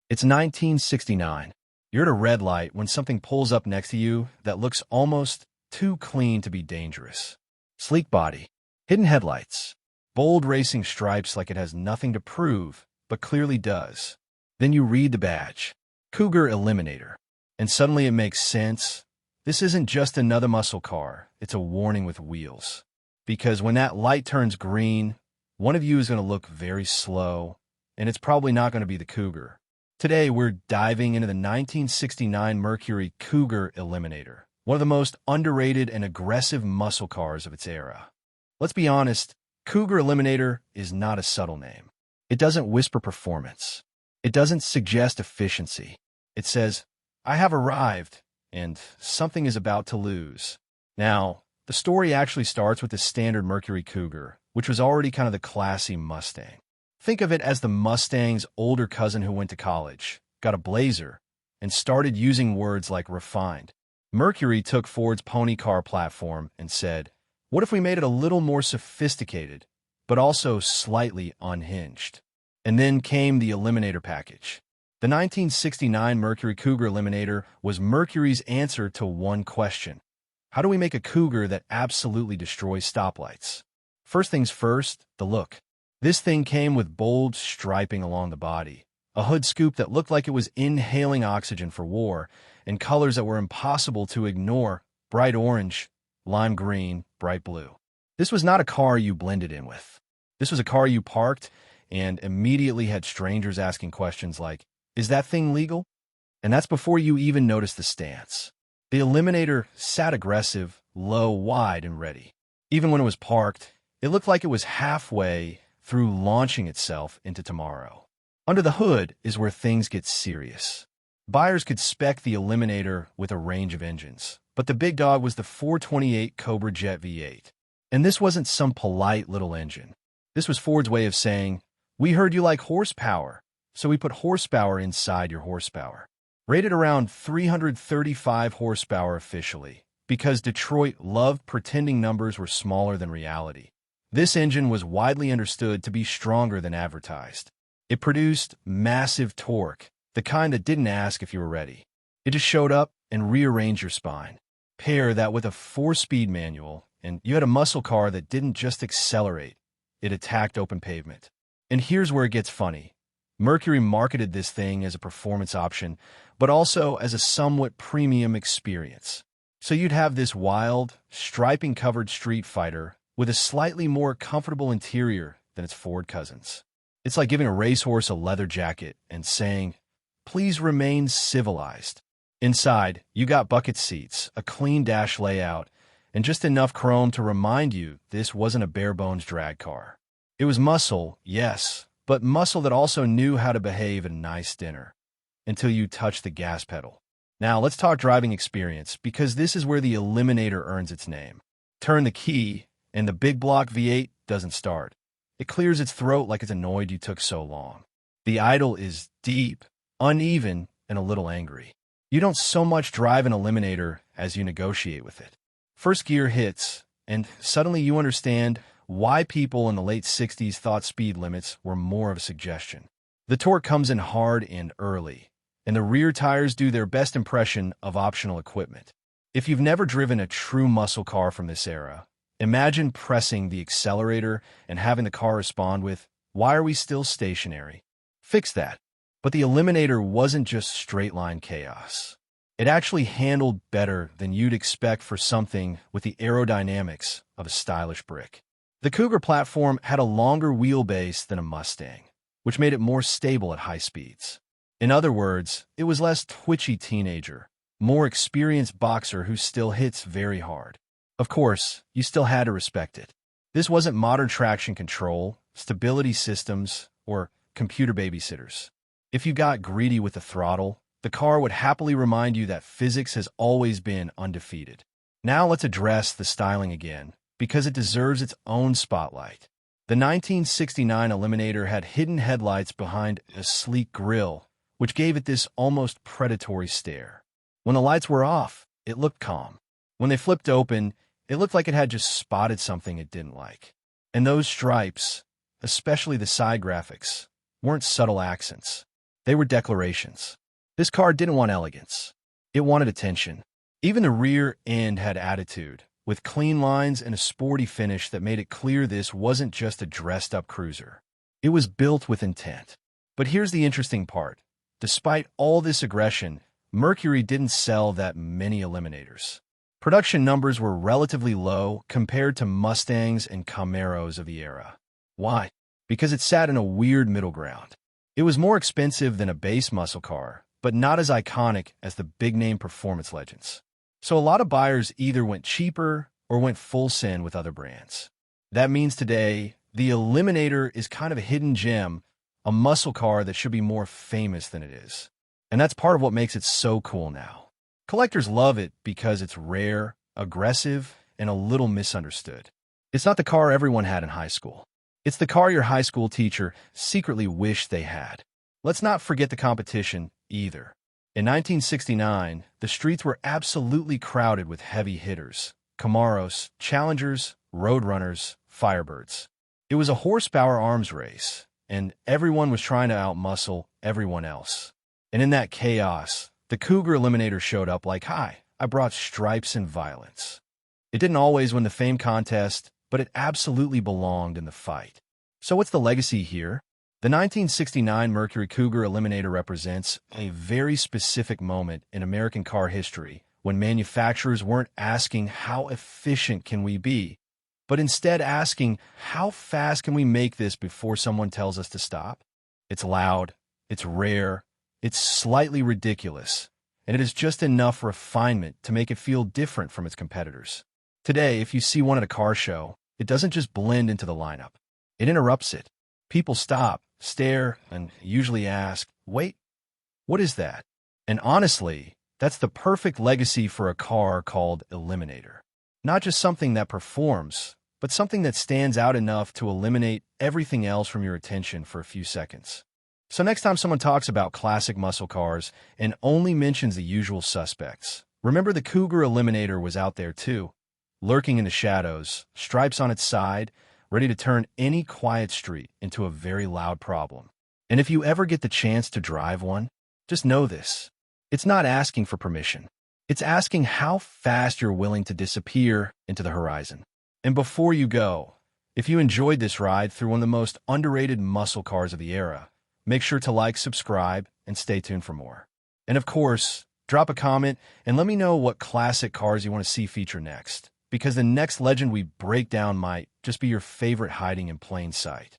It's 1969. You're at a red light when something pulls up next to you that looks almost too clean to be dangerous. Sleek body, hidden headlights, bold racing stripes like it has nothing to prove, but clearly does. Then you read the badge, Cougar Eliminator, and suddenly it makes sense. This isn't just another muscle car, it's a warning with wheels. Because when that light turns green, one of you is going to look very slow, and it's probably not going to be the Cougar. Today, we're diving into the 1969 Mercury Cougar Eliminator, one of the most underrated and aggressive muscle cars of its era. Let's be honest, Cougar Eliminator is not a subtle name. It doesn't whisper performance. It doesn't suggest efficiency. It says, I have arrived, and something is about to lose. Now, the story actually starts with the standard Mercury Cougar, which was already kind of the classy Mustang. Think of it as the Mustang's older cousin who went to college, got a Blazer, and started using words like refined. Mercury took Ford's pony car platform and said, what if we made it a little more sophisticated, but also slightly unhinged? And then came the Eliminator package. The 1969 Mercury Cougar Eliminator was Mercury's answer to one question. How do we make a Cougar that absolutely destroys stoplights? First things first, the look. This thing came with bold striping along the body, a hood scoop that looked like it was inhaling oxygen for war, and colors that were impossible to ignore: bright orange, lime green, bright blue. This was not a car you blended in with. This was a car you parked and immediately had strangers asking questions like, is that thing legal? And that's before you even noticed the stance. The Eliminator sat aggressive, low, wide, and ready. Even when it was parked, it looked like it was halfway through launching itself into tomorrow. Under the hood is where things get serious. Buyers could spec the Eliminator with a range of engines, but the big dog was the 428 Cobra Jet V8. And this wasn't some polite little engine. This was Ford's way of saying, we heard you like horsepower, so we put horsepower inside your horsepower. Rated around 335 horsepower officially, because Detroit loved pretending numbers were smaller than reality. This engine was widely understood to be stronger than advertised. It produced massive torque, the kind that didn't ask if you were ready. It just showed up and rearranged your spine. Pair that with a 4-speed manual, and you had a muscle car that didn't just accelerate, it attacked open pavement. And here's where it gets funny. Mercury marketed this thing as a performance option, but also as a somewhat premium experience. So you'd have this wild, striping-covered street fighter with a slightly more comfortable interior than its Ford cousins. It's like giving a racehorse a leather jacket and saying, please remain civilized. Inside, you got bucket seats, a clean dash layout, and just enough chrome to remind you this wasn't a bare-bones drag car. It was muscle, yes, but muscle that also knew how to behave at a nice dinner. Until you touched the gas pedal. Now let's talk driving experience, because this is where the Eliminator earns its name. Turn the key, and the big block V8 doesn't start. It clears its throat like it's annoyed you took so long. The idle is deep, uneven, and a little angry. You don't so much drive an Eliminator as you negotiate with it. First gear hits, and suddenly you understand why people in the late 60s thought speed limits were more of a suggestion. The torque comes in hard and early, and the rear tires do their best impression of optional equipment. If you've never driven a true muscle car from this era, imagine pressing the accelerator and having the car respond with, why are we still stationary? Fix that. But the Eliminator wasn't just straight-line chaos. It actually handled better than you'd expect for something with the aerodynamics of a stylish brick. The Cougar platform had a longer wheelbase than a Mustang, which made it more stable at high speeds. In other words, it was less twitchy teenager, more experienced boxer who still hits very hard. Of course, you still had to respect it. This wasn't modern traction control, stability systems, or computer babysitters. If you got greedy with the throttle, the car would happily remind you that physics has always been undefeated. Now let's address the styling again, because it deserves its own spotlight. The 1969 Eliminator had hidden headlights behind a sleek grille, which gave it this almost predatory stare. When the lights were off, it looked calm. When they flipped open, it looked like it had just spotted something it didn't like. And those stripes, especially the side graphics, weren't subtle accents. They were declarations. This car didn't want elegance. It wanted attention. Even the rear end had attitude, with clean lines and a sporty finish that made it clear this wasn't just a dressed-up cruiser. It was built with intent. But here's the interesting part. Despite all this aggression, Mercury didn't sell that many Eliminators. Production numbers were relatively low compared to Mustangs and Camaros of the era. Why? Because it sat in a weird middle ground. It was more expensive than a base muscle car, but not as iconic as the big-name performance legends. So a lot of buyers either went cheaper or went full send with other brands. That means today, the Eliminator is kind of a hidden gem, a muscle car that should be more famous than it is. And that's part of what makes it so cool now. Collectors love it because it's rare, aggressive, and a little misunderstood. It's not the car everyone had in high school. It's the car your high school teacher secretly wished they had. Let's not forget the competition either. In 1969, the streets were absolutely crowded with heavy hitters, Camaros, Challengers, Roadrunners, Firebirds. It was a horsepower arms race, and everyone was trying to outmuscle everyone else. And in that chaos, the Cougar Eliminator showed up like, "Hi, I brought stripes and violence." It didn't always win the fame contest, but it absolutely belonged in the fight. So what's the legacy here? The 1969 Mercury Cougar Eliminator represents a very specific moment in American car history when manufacturers weren't asking how efficient can we be, but instead asking how fast can we make this before someone tells us to stop? It's loud, it's rare, it's slightly ridiculous, and it is just enough refinement to make it feel different from its competitors. Today, if you see one at a car show, it doesn't just blend into the lineup. It interrupts it. People stop, stare, and usually ask, "Wait, what is that?" And honestly, that's the perfect legacy for a car called Eliminator. Not just something that performs, but something that stands out enough to eliminate everything else from your attention for a few seconds. So next time someone talks about classic muscle cars and only mentions the usual suspects, remember the Cougar Eliminator was out there too, lurking in the shadows, stripes on its side, ready to turn any quiet street into a very loud problem. And if you ever get the chance to drive one, just know this. It's not asking for permission. It's asking how fast you're willing to disappear into the horizon. And before you go, if you enjoyed this ride through one of the most underrated muscle cars of the era, make sure to like, subscribe, and stay tuned for more. And of course, drop a comment and let me know what classic cars you want to see feature next, because the next legend we break down might just be your favorite hiding in plain sight.